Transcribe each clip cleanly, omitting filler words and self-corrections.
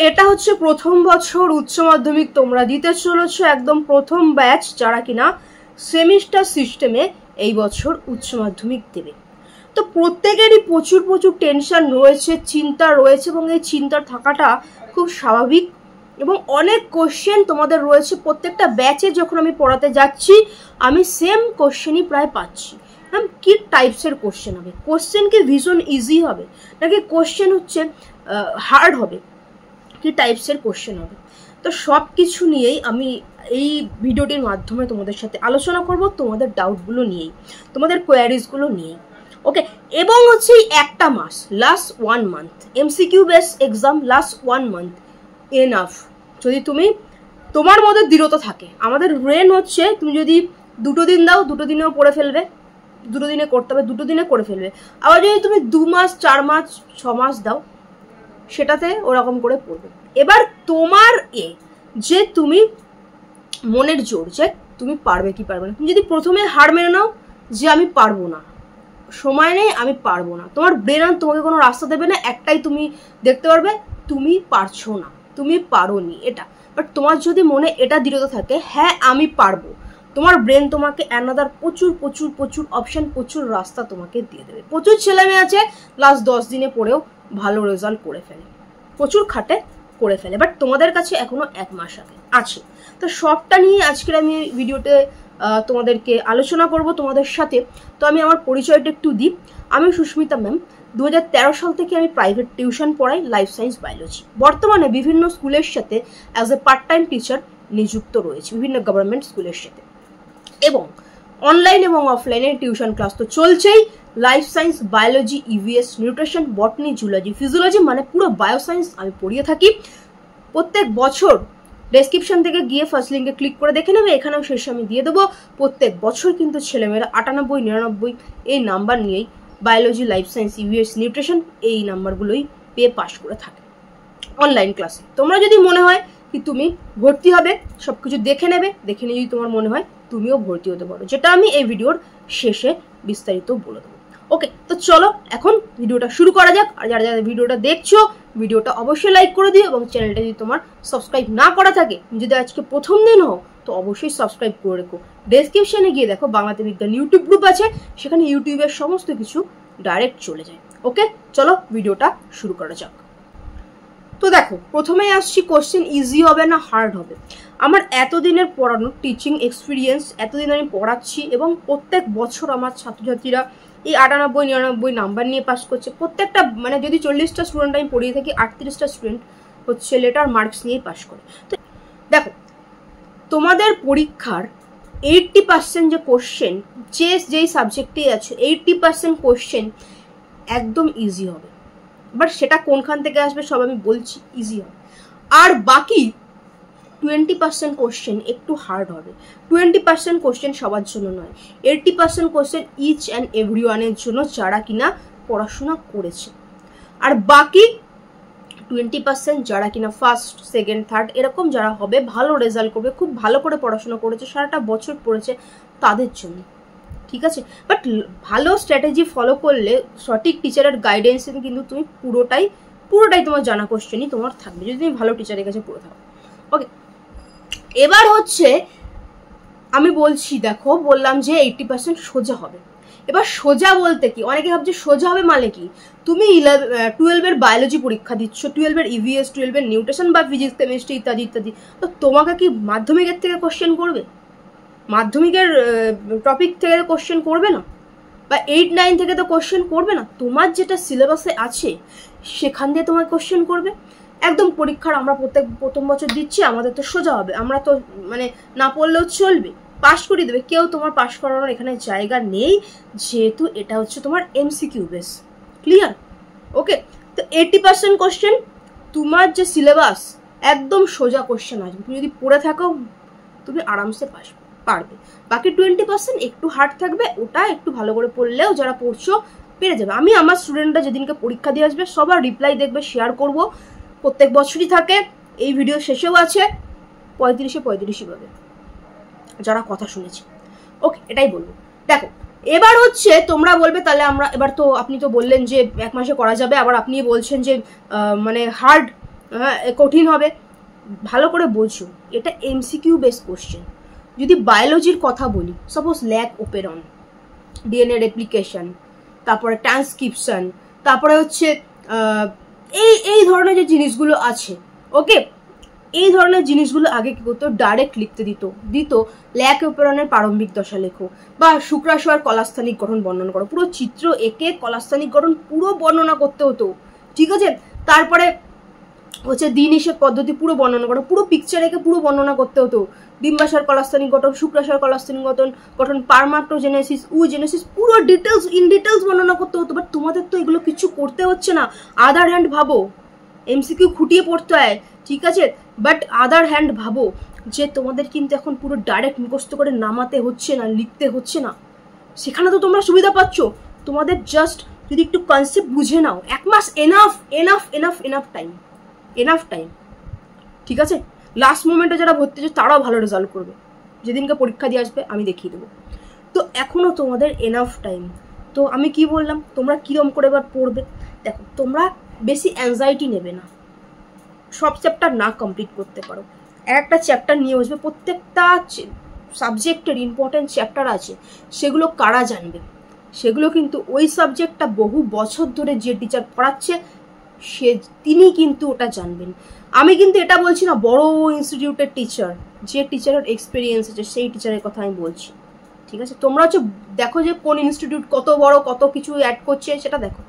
এটা হচ্ছে প্রথম বছর উচ্চ মাধ্যমিক তোমরা দিতে চলেছো, একদম প্রথম ব্যাচ যারা কিনা সেমিস্টার সিস্টেমে এই বছর উচ্চ মাধ্যমিক দেবে। তো প্রত্যেকেরই প্রচুর প্রচুর টেনশন রয়েছে, চিন্তা রয়েছে, এবং এই চিন্তা থাকাটা খুব স্বাভাবিক। এবং অনেক কোশ্চেন তোমাদের রয়েছে, প্রত্যেকটা ব্যাচে যখন আমি পড়াতে যাচ্ছি আমি সেম কোশ্চেনই প্রায় পাচ্ছি। ম্যাম কী টাইপসের কোশ্চেন হবে, কোশ্চেন কি ভীষণ ইজি হবে নাকি কোশ্চেন হচ্ছে হার্ড হবে, কী টাইপসের কোশ্চেন হবে। তো সব কিছু নিয়েই আমি এই ভিডিওটির মাধ্যমে তোমাদের সাথে আলোচনা করব, তোমাদের ডাউটগুলো নিয়েই, তোমাদের কোয়ারিজগুলো নিয়েই। ওকে, এবং হচ্ছে একটা মাস, last 1 month MCQ base exam, last 1 month enough. যদি তুমি তোমার মধ্যে দৃঢ়তা থাকে, আমাদের ব্রেন হচ্ছে তুমি যদি 2 দিন দাও 2 দিনেও পড়ে ফেলবে, 2 দিনে করতে হবে 2 দিনে করে ফেলবে। আবার যদি তুমি 2 মাস 4 মাস 6 মাস দাও সেটাতে ওরকম করে পড়বে। এবার তোমার যে তুমি মনের জোর, যে তুমি পারবে কি পারবে না। তুমি যদি প্রথমে হার মেনে নাও যে আমি পারবো না, সময় নেই, আমি পারবো না, তোমার ব্রেন আর তোমাকে কোনো রাস্তা দেবে না। একটাই তুমি দেখতে পারবে, তুমি পারছো না, তুমি পারোনি এটা। বাট তোমার যদি মনে এটা দৃঢ়তা থাকে, হ্যাঁ আমি পারবো, তোমার ব্রেন তোমাকে অ্যানাদার প্রচুর প্রচুর প্রচুর অপশন, প্রচুর রাস্তা তোমাকে দিয়ে দেবে। প্রচুর ছেলে মেয়ে আছে লাস্ট 10 দিনে পড়েও ভালো রেজাল্ট করে ফেলে, প্রচুর খাটে করে ফেলে, বাট তোমাদের কাছে এখনো 1 মাস আগে আছে। তো সবটা নিয়ে আজকের আমি ভিডিওতে তোমাদেরকে আলোচনা করব তোমাদের সাথে। তো আমি আমার পরিচয়টা একটু দিই। আমি সুস্মিতা ম্যাম, 2013 সাল থেকে আমি প্রাইভেট টিউশন পড়াই লাইফ সায়েন্স বায়োলজি। বর্তমানে বিভিন্ন স্কুলের সাথে as a part time teacher নিযুক্ত রয়েছে, বিভিন্ন গভর্নমেন্ট স্কুলের সাথে, এবং অনলাইন এবং অফলাইনে টিউশন ক্লাস তো চলছেই। Life science, biology, EVS, nutrition, botany, zoology, physiology, মানে পুরো বায়োসায়েন্স আমি পড়িয়ে থাকি। প্রত্যেক বছর ডেসক্রিপশন থেকে গিয়ে ফার্স্ট লিঙ্কে ক্লিক করে দেখে নেবে, এখানেও শেষে আমি দিয়ে দেবো। প্রত্যেক বছর কিন্তু ছেলেমেয়েরা 98, 99 এই নাম্বার নিয়েই biology, life science, EVS, nutrition এই নাম্বারগুলোই পেয়ে পাশ করে থাকে অনলাইন ক্লাসে। তোমরা যদি মনে হয় কি তুমি ভর্তি হবে, সব কিছু দেখে নেবে, দেখে নিয়ে যদি তোমার মনে হয় তুমিও ভর্তি হতে পারো, যেটা আমি এই ভিডিওর শেষে বিস্তারিত বলে দেবো। ওকে, তো চলো এখন ভিডিওটা শুরু করা যাক। আর যারা যারা ভিডিওটা দেখছো ভিডিওটা অবশ্যই লাইক করে দিও, এবং চ্যানেলটা যদি তোমার সাবস্ক্রাইব না করা থাকে, যদি আজকে প্রথম দিন হও তো অবশ্যই সাবস্ক্রাইব করে রেখো। ডেসক্রিপশনে গিয়ে দেখো বাংলাতে বিজ্ঞান ইউটিউব গ্রুপ আছে, সেখানে ইউটিউবের সমস্ত কিছু ডাইরেক্ট চলে যায়। ওকে, চলো ভিডিওটা শুরু করা যাক। তো দেখো, প্রথমেই আসছি কোশ্চেন ইজি হবে না হার্ড হবে। আমার এতদিনের পড়ানোর টিচিং এক্সপিরিয়েন্স, এতদিন আমি পড়াচ্ছি, এবং প্রত্যেক বছর আমার ছাত্রছাত্রীরা এই 98, 99 নাম্বার নিয়ে পাস করছে। প্রত্যেকটা মানে যদি 40টা স্টুডেন্ট আমি পড়িয়ে থাকি, 38টা স্টুডেন্ট হচ্ছে লেটার মার্কস নিয়েই পাস করে। তো দেখো, তোমাদের পরীক্ষার 80% যে কোশ্চেন, যেই সাবজেক্টেই আছে 80% কোশ্চেন একদম ইজি হবে। বাট সেটা কোনখান থেকে আসবে সব আমি বলছি, ইজি হবে। আর বাকি 20% কোশ্চেন একটু হার্ড হবে। 20% কোশ্চেন সবার জন্য নয়, 80% কোশ্চেন ইচ অ্যান্ড এভরি ওয়ানের জন্য যারা কিনা পড়াশোনা করেছে। আর বাকি 20% যারা কিনা ফার্স্ট, সেকেন্ড, থার্ড এরকম যারা হবে, ভালো রেজাল্ট করবে, খুব ভালো করে পড়াশোনা করেছে, সারাটা বছর পড়েছে, তাদের জন্য। ঠিক আছে, বাট ভালো স্ট্র্যাটেজি ফলো করলে, সঠিক টিচারের গাইডেন্সে কিন্তু তুমি পুরোটাই তোমার জানা কোশ্চেনই তোমার থাকবে, যদি তুমি ভালো টিচারের কাছে পড়ে থাকো। ওকে, এবার হচ্ছে আমি বলছি, দেখো বললাম যে 80% সোজা হবে। এবার সোজা বলতে কি, অনেকে ভাবছে সোজা হবে মানে কি, তুমি 12-এর বায়োলজি পরীক্ষা দিচ্ছ, 12-এর ইভিএস, 12-এর নিউট্রিশন বা ফিজিক্স, কেমিস্ট্রি ইত্যাদি ইত্যাদি, তো তোমাকে কি মাধ্যমিকের থেকে কোশ্চেন করবে? মাধ্যমিকের টপিক থেকে কোশ্চেন করবে না, বা 8-9 থেকে তো কোশ্চেন করবে না। তোমার যেটা সিলেবাসে আছে সেখান দিয়ে তোমার কোশ্চেন করবে। একদম পরীক্ষার আমরা প্রথম বছর দিচ্ছি, আমাদের তো সোজা হবে, আমরা তো মানে না পড়লেও চলবে, পাশ করিয়ে দেবে, কেউ তোমার পাশ করানোর এখানে জায়গা নেই, যেহেতু এটা হচ্ছে তোমার এমসিকিউ বেস। ক্লিয়ার? ওকে, তো 80% কোশ্চেন তোমার যে সিলেবাস একদম সোজা কোশ্চেন আসবে, তুমি যদি পড়ে থাকো তুমি আরামসে পারবে। বাকি 20% একটু হার্ড থাকবে, ওটা একটু ভালো করে পড়লেও যারা পড়ছো পেরে যাবে। আমি আমার স্টুডেন্টরা যেদিনকে পরীক্ষা দিয়ে আসবে সবার রিপ্লাই দেখবে, শেয়ার করব, প্রত্যেক বছরই থাকে, এই ভিডিও শেষেও আছে, 35-35 পাবে যারা কথা শুনেছে। ওকে, এটাই বলবো। দেখো, এবার হচ্ছে তোমরা বলবে তাহলে আমরা এবার তো, আপনি তো বললেন যে 1 মাসে করা যাবে, আবার আপনি বলছেন যে মানে হার্ড হ্যাঁ কঠিন হবে, ভালো করে বোঝো এটা এমসিকিউ বেস কোশ্চেন। যদি বায়োলজির কথা বলি, suppose lac operon, DNA replication, তারপরে ট্রান্সক্রিপশন, তারপরে হচ্ছে এই ধরনের যে জিনিসগুলো আছে, ওকে, এই ধরনের জিনিসগুলো আগে কি করতো, ডাইরেক্ট লিখতে দিত ল্যাক ওপেরনের প্রারম্ভিক দশা লেখো, বা শুক্রাশয়ের কলাস্থানিক গঠন বর্ণনা করো, পুরো চিত্র এঁকে কলাস্থানিক গঠন পুরো বর্ণনা করতে হতো, ঠিক আছে। তারপরে হচ্ছে দ্বিনিষেক পদ্ধতি পুরো বর্ণনা করো, পুরো পিকচার এঁকে পুরো বর্ণনা করতে হতো, ডিম্বাশয়ের কলাস্থানিক গঠন, শুক্রাশয়ের কলাস্থানিক গঠন, পারমাটোজেনেসিস, উজেনেসিস, পুরো ডিটেলস ইন ডিটেলস বর্ণনা করতে হতো। বাট তোমাদের তো এগুলো কিছু করতে হচ্ছে না। আদার হ্যান্ড ভাবো, এমসিকিউ খুঁটিয়ে পড়তে হয়, ঠিক আছে, বাট আদার হ্যান্ড ভাবো যে তোমাদের কিন্তু এখন পুরো ডাইরেক্ট মুখস্থ করে নামাতে হচ্ছে না, লিখতে হচ্ছে না, সেখানে তো তোমরা সুবিধা পাচ্ছ। তোমাদের জাস্ট যদি একটু কনসেপ্ট বুঝে নাও, 1 মাস enough enough enough enough time, enough time, ঠিক আছে। লাস্ট মোমেন্টে যারা ভর্তি হচ্ছে তারাও ভালো রেজাল্ট করবে, যেদিনকে পরীক্ষা দিয়ে আসবে আমি দেখিয়ে দেবো। তো এখনও তোমাদের এনাফ টাইম। তো আমি কি বললাম, তোমরা কীরকম করে এবার পড়বে দেখো, তোমরা বেশি অ্যাংজাইটি নেবে না, সব চ্যাপ্টার না কমপ্লিট করতে পারো, একটা চ্যাপ্টার নিয়ে বসবে, প্রত্যেকটা সাবজেক্টের ইম্পর্টেন্ট চ্যাপ্টার আছে, সেগুলো কারা জানবে, সেগুলো কিন্তু ওই সাবজেক্টটা বহু বছর ধরে যে টিচার পড়াচ্ছে তিনি কিন্তু ওটা জানবেন। আমি কিন্তু এটা বলছি না বড় ইনস্টিটিউটের টিচার, যে টিচারের এক্সপিরিয়েন্স আছে সেই টিচারের কথা আমি বলছি, ঠিক আছে। তোমরা হচ্ছে দেখো যে কোন ইনস্টিটিউট কত বড়, কত কিছু অ্যাড করছে সেটা দেখো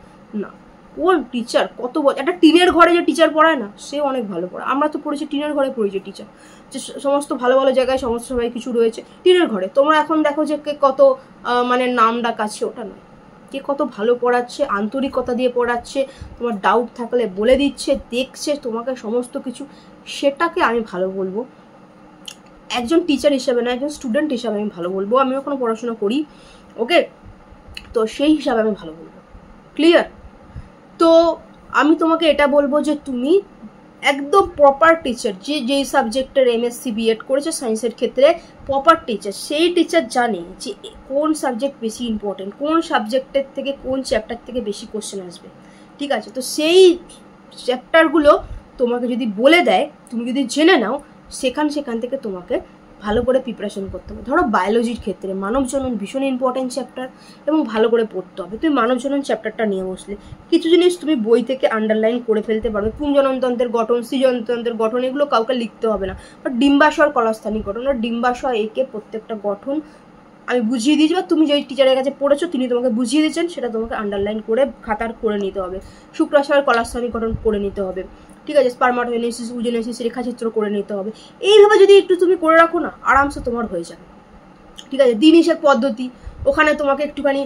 না, কোন টিচার কত বড়, একটা টিনের ঘরে যে টিচার পড়ায় না, সে অনেক ভালো পড়ায়। আমরা তো পড়েছি টিনের ঘরে পড়েছি টিচার, যে সমস্ত ভালো ভালো জায়গায় সমস্ত সবাই কিছু রয়েছে টিনের ঘরে। তোমরা এখন দেখো যে কে কত মানে নাম ডাক আছে, ওটা নয়, কে কত ভালো পড়াচ্ছে, আন্তরিকতা দিয়ে পড়াচ্ছে, তোমার ডাউট থাকলে বলে দিচ্ছে, দেখছে তোমাকে সমস্ত কিছু, সেটাকে আমি ভালো বলবো। একজন টিচার হিসাবে না, একজন স্টুডেন্ট হিসাবে আমি ভালো বলবো, আমি ওখানে পড়াশোনা করি, ওকে, তো সেই হিসাবে আমি ভালো বলবো, ক্লিয়ার। তো আমি তোমাকে এটা বলবো যে তুমি একদম প্রপার টিচার, যেই সাবজেক্টের এমএসসি বিএড করেছে সায়েন্সের ক্ষেত্রে, প্রপার টিচার, সেই টিচার জানে যে কোন সাবজেক্ট বেশি ইম্পর্টেন্ট, কোন সাবজেক্টের থেকে কোন চ্যাপ্টার থেকে বেশি কোশ্চেন আসবে, ঠিক আছে। তো সেই চ্যাপ্টারগুলো তোমাকে যদি বলে দেয়, তুমি যদি জেনে নাও, সেখান থেকে তোমাকে ভালো করে প্রিপারেশন করতে হবে। ধরো বায়োলজির ক্ষেত্রে মানবজনন ভীষণ ইম্পর্টেন্ট চ্যাপ্টার এবং ভালো করে পড়তে হবে। তুমি মানবজনন চ্যাপ্টারটা নিয়ে বসলে কিছু জিনিস তুমি বই থেকে আন্ডারলাইন করে ফেলতে পারবে, পুংজননতন্ত্রের গঠন, সৃজনতন্ত্রের গঠন, এগুলো কাউকে লিখতে হবে না। বাট ডিম্বাশয়ের কলাস্থানিক গঠন আর ডিম্বাশয় একে প্রত্যেকটা গঠন আমি বুঝিয়ে দিয়েছি, বা তুমি যে টিচারের কাছে পড়েছো তিনি তোমাকে বুঝিয়ে দিয়েছেন, সেটা তোমাকে আন্ডারলাইন করে খাতার করে নিতে হবে। শুক্রাশয়ের কলাস্থানিক গঠন করে নিতে হবে, ঠিক আছে। স্পারমাটোজেনেসিস, উজেনেসিস রেখাচিত্র করে নিতে হবে। এইভাবে যদি একটু তুমি করে রাখো না, আরামসে তোমার হয়ে যাবে, ঠিক আছে। দ্বিনিষেক পদ্ধতি, ওখানে তোমাকে একটুখানি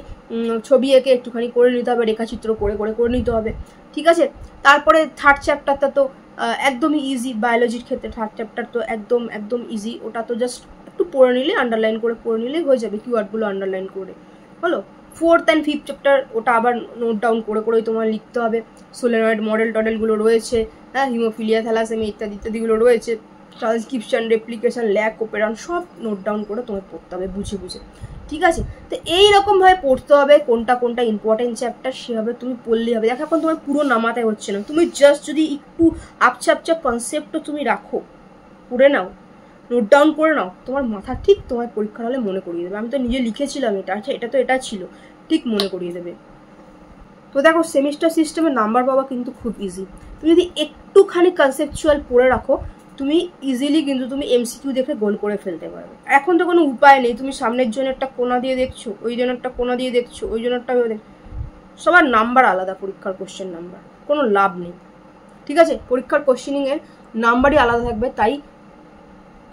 ছবি এঁকে একটুখানি করে নিতে হবে, রেখাচিত্র করে নিতে হবে, ঠিক আছে। তারপরে থার্ড চ্যাপ্টারটা তো একদমই ইজি, বায়োলজির ক্ষেত্রে থার্ড চ্যাপ্টার তো একদম ইজি, ওটা তো জাস্ট একটু পড়ে নিলে, আন্ডারলাইন করে পড়ে নিলেই হয়ে যাবে, কিওয়ার্ডগুলো আন্ডারলাইন করে, হলো। 4th and 5th চ্যাপ্টার ওটা আবার নোট ডাউন করেই তোমার লিখতে হবে। সোলেনয়েড মডেল টডেলগুলো রয়েছে, হ্যাঁ, হিমোফিলিয়া, থ্যালাসেমিয়া ইত্যাদিগুলো রয়েছে, ট্রান্সক্রিপশন, রেপ্লিকেশন, ল্যাক ওপেরন, সব নোট ডাউন করে তোমায় পড়তে হবে বুঝে, ঠিক আছে। তো এইরকমভাবে পড়তে হবে, কোনটা ইম্পর্টেন্ট চ্যাপ্টার সেভাবে তুমি পড়লেই হবে। দেখো এখন তোমার পুরো নামাতে হচ্ছে না, তুমি জাস্ট যদি একটু আপচা কনসেপ্টও তুমি রাখো, পড়ে নাও, নোট ডাউন করে নাও, তোমার মাথা ঠিক তোমার পরীক্ষার হলে মনে করিয়ে দেবে। আমি তো নিজে লিখেছিলাম এটা, আচ্ছা এটা তো এটা ছিল, ঠিক মনে করিয়ে দেবে। তো দেখো সেমিস্টার সিস্টেমে নাম্বার পাওয়া কিন্তু খুব ইজি, তুমি যদি একটুখানি কনসেপচুয়াল পড়ে রাখো, তুমি ইজিলি কিন্তু তুমি এমসিকিউ দেখে গোল করে ফেলতে পারবে। এখন তো কোনো উপায় নেই, তুমি সামনের জন্য একটা কোনা দিয়ে দেখছো, ওই জন্য একটা কোনা দিয়ে দেখছো, ওই জন্য একটা সবার নাম্বার আলাদা, পরীক্ষার কোশ্চেন নাম্বার, কোনো লাভ নেই, ঠিক আছে। পরীক্ষার কোশ্চেনিংয়ের নাম্বারই আলাদা থাকবে, তাই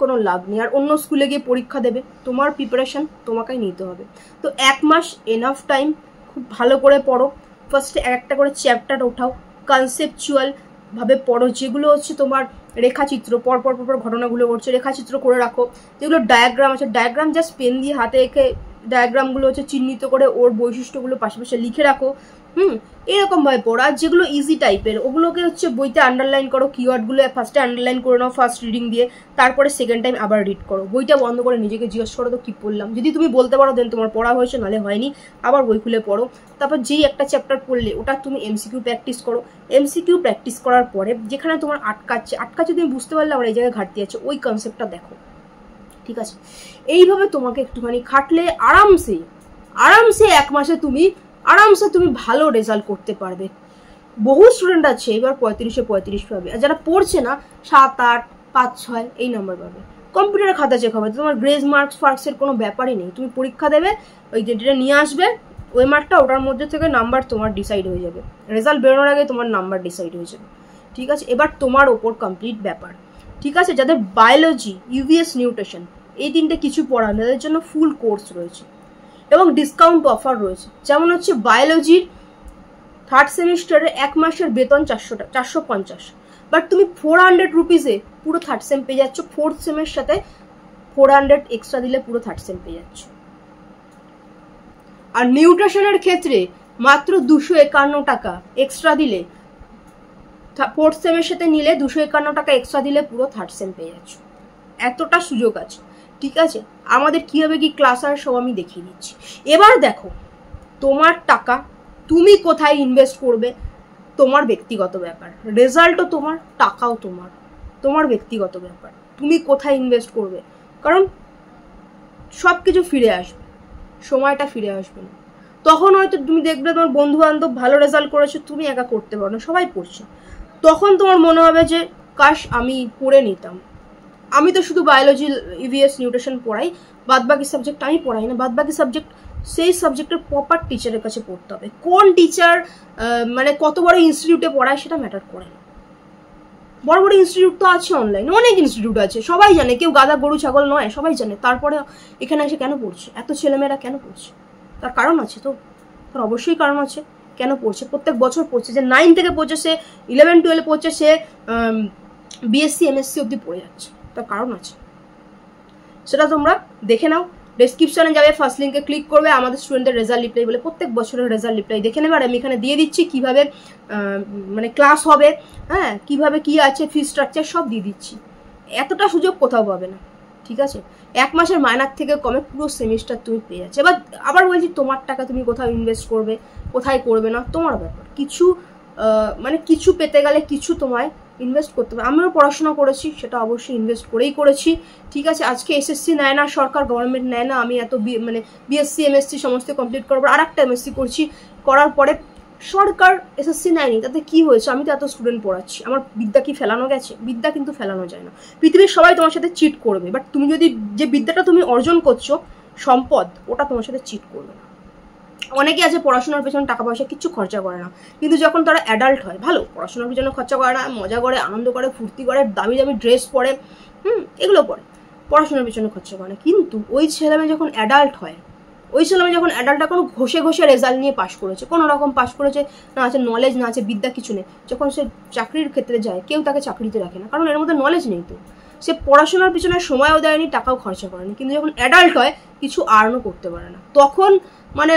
কোনো লাভ নেই। আর অন্য স্কুলে গিয়ে পরীক্ষা দেবে, তোমার প্রিপারেশন তোমাকেই নিতে হবে। তো 1 মাস এনাফ টাইম, খুব ভালো করে পড়ো, ফার্স্টে একটা করে চ্যাপ্টার ওঠাও, কনসেপচুয়াল ভাবে পড়ো, যেগুলো হচ্ছে তোমার রেখাচিত্র, পরপর ঘটনাগুলো ঘটছে রেখাচিত্র করে রাখো। যেগুলো ডায়াগ্রাম আছে, ডায়াগ্রাম জাস্ট পেন দিয়ে হাতে এঁকে ডায়াগ্রামগুলো হচ্ছে চিহ্নিত করে ওর বৈশিষ্ট্যগুলো পাশে লিখে রাখো, এরকমভাবে পড়া, যেগুলো ইজি টাইপের ওগুলোকে হচ্ছে বইতে আন্ডারলাইন করো, কিওয়ার্ডগুলো ফার্স্টে আন্ডারলাইন করে নাও ফার্স্ট রিডিং দিয়ে, তারপরে সেকেন্ড টাইম আবার রিড করো, বইটা বন্ধ করে নিজেকে জিজ্ঞেস করো তো কী পড়লাম, যদি তুমি বলতে পারো দেন তোমার পড়া হয়েছে, নাহলে হয়নি, আবার বই খুলে পড়ো। তারপর যেই একটা চ্যাপ্টার পড়লে ওটা তুমি এমসিকিউ প্র্যাকটিস করো, এমসিকিউ প্র্যাকটিস করার পরে যেখানে তোমার আটকাচ্ছে তুমি বুঝতে পারলে আমার এই জায়গায় ঘাটতি আছে, ওই কনসেপ্টটা দেখো, ঠিক আছে? এইভাবে তোমাকে একটুখানি খাটলে আরামসে 1 মাসে তুমি ভালো রেজাল্ট করতে পারবে। বহু স্টুডেন্ট আছে এবার 35-এ পাবে, আর যারা পড়ছে না 7, 8, 5, 6 এই নাম্বার পাবে। কম্পিউটারে খাতা চেক হবে, তোমার গ্রেজ ফার্কসের কোনো ব্যাপারই নেই, তুমি পরীক্ষা দেবে, ওই যেটা নিয়ে আসবে ওই মার্কটা, ওটার মধ্যে থেকে নাম্বার তোমার ডিসাইড হয়ে যাবে, রেজাল্ট বেরোনোর আগে তোমার নাম্বার ডিসাইড হয়ে যাবে, ঠিক আছে? এবার তোমার ওপর কমপ্লিট ব্যাপার, ঠিক আছে? যাদের বায়োলজি, ইভিএস, নিউট্রিশন এই 3টে কিছু পড়ানো, তাদের জন্য ফুল কোর্স রয়েছে এবং ডিসকাউন্ট অফার রয়েছে। যেমন হচ্ছে বায়োলজির 3rd সেমিস্টারে 1 মাসের বেতন 450, বাট তুমি 400 রুপিসে পুরো 3rd সেম পেয়ে যাচ্ছ, 4th সেমের সাথে 400 এক্সট্রা দিলে পুরো 3rd সেম পেয়ে যাচ্ছ। আর নিউট্রিশনের ক্ষেত্রে মাত্র 251 টাকা এক্সট্রা দিলে, 4th সেমের সাথে নিলে 251 টাকা এক্সট্রা দিলে পুরো 3rd সেম পেয়ে যাচ্ছ। এতটা সুযোগ আছে, ঠিক আছে? আমাদের কীভাবে কি ক্লাস আর সব আমি দেখিয়ে দিচ্ছি। এবার দেখো, তোমার টাকা তুমি কোথায় ইনভেস্ট করবে তোমার ব্যক্তিগত ব্যাপার, রেজাল্টও তোমার, টাকাও তোমার ব্যক্তিগত ব্যাপার, তুমি কোথায় ইনভেস্ট করবে, কারণ সব কিছু ফিরে আসবে, সময়টা ফিরে আসবে না। তখন হয়তো তুমি দেখবে তোমার বন্ধু বান্ধব ভালো রেজাল্ট করেছে, তুমি একা করতে পারো না, সবাই পড়ছে, তখন তোমার মনে হবে যে কাশ আমি পড়ে নিতাম। আমি তো শুধু বায়োলজি, ইভিএস, নিউট্রিশন পড়াই, বাদবাকি সাবজেক্ট আমি পড়াই না, বাদবাকি সাবজেক্ট সেই সাবজেক্টের প্রপার টিচারের কাছে পড়তে হবে। কোন টিচার মানে কত বড় ইনস্টিটিউটে পড়ায় সেটা ম্যাটার করে না, বড় বড় ইনস্টিটিউট তো আছে অনলাইনে, অনেক ইনস্টিটিউট আছে, সবাই জানে, কেউ গাধা গরু ছাগল নয়, সবাই জানে। তারপরে এখানে এসে কেন পড়ছে এত ছেলেমেয়েরা, কেন পড়ছে? তার কারণ আছে তো, তার অবশ্যই কারণ আছে কেন পড়ছে। প্রত্যেক বছর পড়ছে, যে 9 থেকে পড়ছে, সে 11, 12 পড়ছে, সে বিএসসি, এমএসসি অব্দি পড়ে যাচ্ছে, তার কারণ আছে, সেটা তোমরা দেখে নাও। ডেসক্রিপশনে যাবে, ফার্স্ট লিঙ্কে ক্লিক করবে, আমাদের স্টুডেন্টদের রেজাল্ট রিপ্লাই বলে প্রত্যেক বছরের রেজাল্ট রিপ্লাই দেখে নেবে। আর আমি এখানে দিয়ে দিচ্ছি কিভাবে মানে ক্লাস হবে, হ্যাঁ, কিভাবে কি আছে, ফি স্ট্রাকচার সব দিয়ে দিচ্ছি। এতটা সুযোগ কোথাও পাবে না, ঠিক আছে? 1 মাসের মাইনার থেকে কমে পুরো সেমিস্টার তুমি পেয়ে যাচ্ছে। এবার আবার বলছি, তোমার টাকা তুমি কোথাও ইনভেস্ট করবে, কোথায় করবে না তোমার ব্যাপার। কিছু মানে কিছু পেতে গেলে কিছু তোমায় ইনভেস্ট করতে হবে। আমিও পড়াশোনা করেছি, সেটা অবশ্যই ইনভেস্ট করেই করেছি, ঠিক আছে? আজকে এসএসসি নেয় না সরকার, গভর্নমেন্ট নেয় না, আমি এত মানে বিএসসি, এমএসসি সমস্ত কমপ্লিট করার পর আর একটা এমএসসি করছি, করার পরে সরকার এসএসসি নেয়নি, তাতে কি হয়েছে? আমি তো এত স্টুডেন্ট পড়াচ্ছি, আমার বিদ্যা কি ফেলানো গেছে? বিদ্যা কিন্তু ফেলানো যায় না, পৃথিবীর সবাই তোমার সাথে চিট করবে, বাট তুমি যদি যে বিদ্যাটা তুমি অর্জন করছো সম্পদ, ওটা তোমার সাথে চিট করবে না। অনেকে আছে পড়াশোনার পেছনে টাকা পয়সা কিচ্ছু খরচা করে না, কিন্তু যখন তারা অ্যাডাল্ট হয়, ভালো পড়াশোনার পেছনে খরচা করে না, মজা করে, আনন্দ করে, ফুর্তি করে, দামি দামি ড্রেস পরে, এগুলো পরে, পড়াশোনার পেছনে খরচা করে না। কিন্তু ওই ছেলেমেয়ে যখন অ্যাডাল্ট হয়, ওই ছেলেমেয়ে যখন অ্যাডাল্টটা কোনো ঘষে রেজাল্ট নিয়ে পাশ করেছে, কোনো রকম পাশ করেছে, না আছে নলেজ, না আছে বিদ্যা, কিছু নেই, যখন সে চাকরির ক্ষেত্রে যায়, কেউ তাকে চাকরিতে রাখে না, কারণ এর মধ্যে নলেজ নেই। তো সে পড়াশোনার পিছনে সময়ও দেয়নি, টাকাও খরচা করেনি, কিন্তু যখন অ্যাডাল্ট হয় কিছু আর্নও করতে পারে না, তখন মানে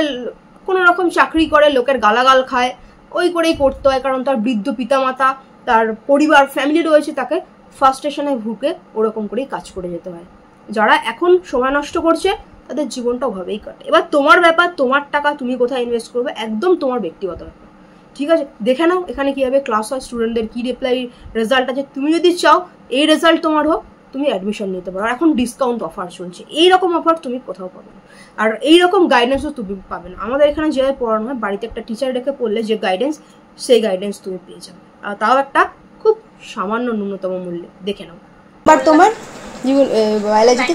কোনো রকম চাকরি করে, লোকের গালাগাল খায়, ওই করেই করতে হয়, কারণ তার বৃদ্ধ পিতামাতা, তার পরিবার, ফ্যামিলি রয়েছে, তাকে ফার্স্টেশনে ভুকে ওরকম করেই কাজ করে যেতে হয়। যারা এখন সময় নষ্ট করছে তাদের জীবনটা ওভাবেই কাটে। এবার তোমার ব্যাপার, তোমার টাকা তুমি কোথায় ইনভেস্ট করবে, একদম তোমার ব্যক্তিগত ব্যাপার, ঠিক আছে? দেখে নাও এখানে কীভাবে ক্লাস হয়, স্টুডেন্টদের কী রিপ্লাই রেজাল্ট আছে। তুমি যদি চাও এই রেজাল্ট তোমার হোক, তুমি অ্যাডমিশন নিতে পারো। এখন ডিসকাউন্ট অফার চলছে, এইরকম অফার তুমি কোথাও পাবে না, আর এইরকম গাইডেন্সও তুমি পাবে না। আমাদের এখানে যেভাবে পড়ানো হয়, বাড়িতে একটা টিচার রেখে পড়লে যে গাইডেন্স, সেই গাইডেন্স তুমি পেয়ে যাবে, আর তাও একটা খুব সামান্য ন্যূনতম মূল্যে। দেখে নাও। বাট তোমার বায়োলজিতে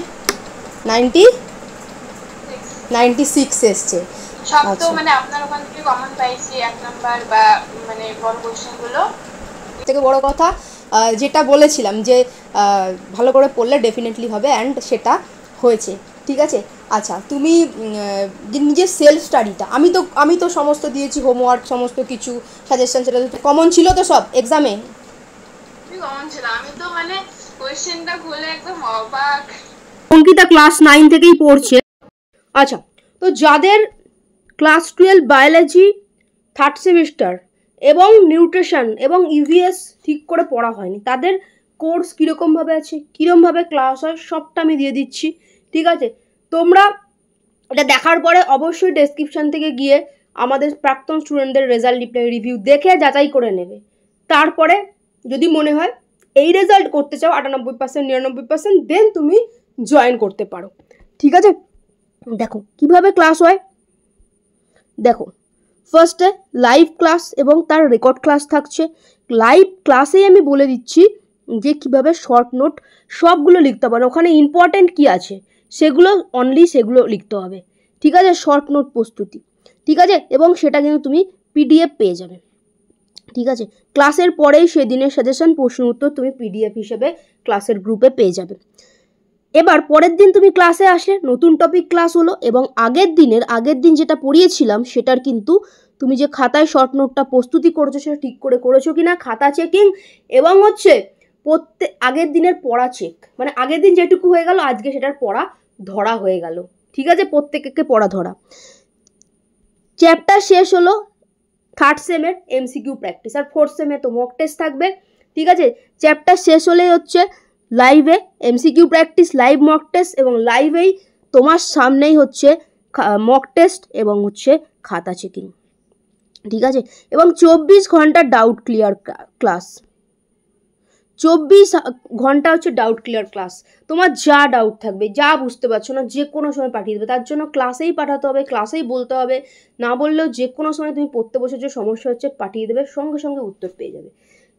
96 এসছে, সব তো মানে আপনার ওখান থেকে কমন পাইছি 1 নাম্বার বা মানে বড় কোশ্চেনগুলো। থেকে বড় কথা যেটা বলেছিলাম যে ভালো করে পড়লে ডেফিনেটলি হবে, অ্যান্ড সেটা হয়েছে, ঠিক আছে? আচ্ছা, তুমি নিজের সেলফ স্টাডিটা, আমি তো সমস্ত দিয়েছি, হোমওয়ার্ক সমস্ত কিছু সাজেশন, সেটা তো কমন ছিল তো সব এক্সামে? কমন ছিল, আমি তো মানে কোশ্চেনটা খুলে একদম অবাক। অঙ্কিতা ক্লাস 9 থেকেই পড়ছে। আচ্ছা, তো যাদের ক্লাস 12 বায়োলজি থার্ড সেমিস্টার এবং নিউট্রিশন এবং ইভিএস ঠিক করে পড়া হয়নি, তাদের কোর্স কীরকমভাবে আছে, কীরকমভাবে ক্লাস হয়, সবটা আমি দিয়ে দিচ্ছি। ঠিক আছে, তোমরা এটা দেখার পরে অবশ্যই ডেসক্রিপশান থেকে গিয়ে আমাদের প্রাক্তন স্টুডেন্টদের রেজাল্ট রিভিউ দেখে যাচাই করে নেবে। তারপরে যদি মনে হয় এই রেজাল্ট করতে চাও 98%, 99%, দেন তুমি জয়েন করতে পারো। ঠিক আছে, দেখো কিভাবে ক্লাস হয়। দেখো ফার্স্টে লাইভ ক্লাস এবং তার রেকর্ড ক্লাস থাকছে। লাইভ ক্লাসেই আমি বলে দিচ্ছি যে কিভাবে শর্ট নোট সবগুলো লিখতে পারো, ওখানে ইম্পর্টেন্ট কি আছে সেগুলো সেগুলো লিখতে হবে। ঠিক আছে, শর্ট নোট প্রস্তুতি। ঠিক আছে, এবং সেটা কিন্তু তুমি পিডিএফ পেয়ে যাবে। ঠিক আছে, ক্লাসের পরেই সেদিনের সাজেশন প্রশ্ন উত্তর তুমি পিডিএফ হিসেবে ক্লাসের গ্রুপে পেয়ে যাবে। এবার পরের দিন তুমি ক্লাসে আসলে নতুন টপিক ক্লাস হলো, এবং আগের দিন যেটা পড়িয়েছিলাম সেটার কিন্তু তুমি যে খাতায় শর্ট নোটটা প্রস্তুতি করেছো সেটা ঠিক করে করেছো কিনা খাতা চেকিং, এবং প্রত্যেক আগের দিনের পড়া চেক, মানে আগের দিন যেটুকু হয়ে গেল আজকে সেটার পড়া ধরা হয়ে গেল। ঠিক আছে, প্রত্যেককে পড়া ধরা। চ্যাপ্টার শেষ হলো থার্ড সেমের এমসিকিউ প্র্যাকটিস, আর ফোর্থ সেমে তো মক টেস্ট থাকবে। ঠিক আছে, চ্যাপ্টার শেষ হলেই লাইভে MCQ practice, live mock test, এবং লাইভেই তোমার সামনেই মক টেস্ট এবং খাতা চেকিং। ঠিক আছে, এবং 24 ঘন্টা ডাউট ক্লিয়ার ক্লাস, 24 ঘন্টা ডাউট ক্লিয়ার ক্লাস। তোমার যা ডাউট থাকবে, যা বুঝতে পারছো না, যে কোনো সময় পাঠিয়ে দেবে। তার জন্য ক্লাসেই পাঠাতে হবে, ক্লাসেই বলতে হবে, না বললেও যে কোনো সময় তুমি পড়তে বসেছো সমস্যা পাঠিয়ে দেবে, সঙ্গে সঙ্গে উত্তর পেয়ে যাবে।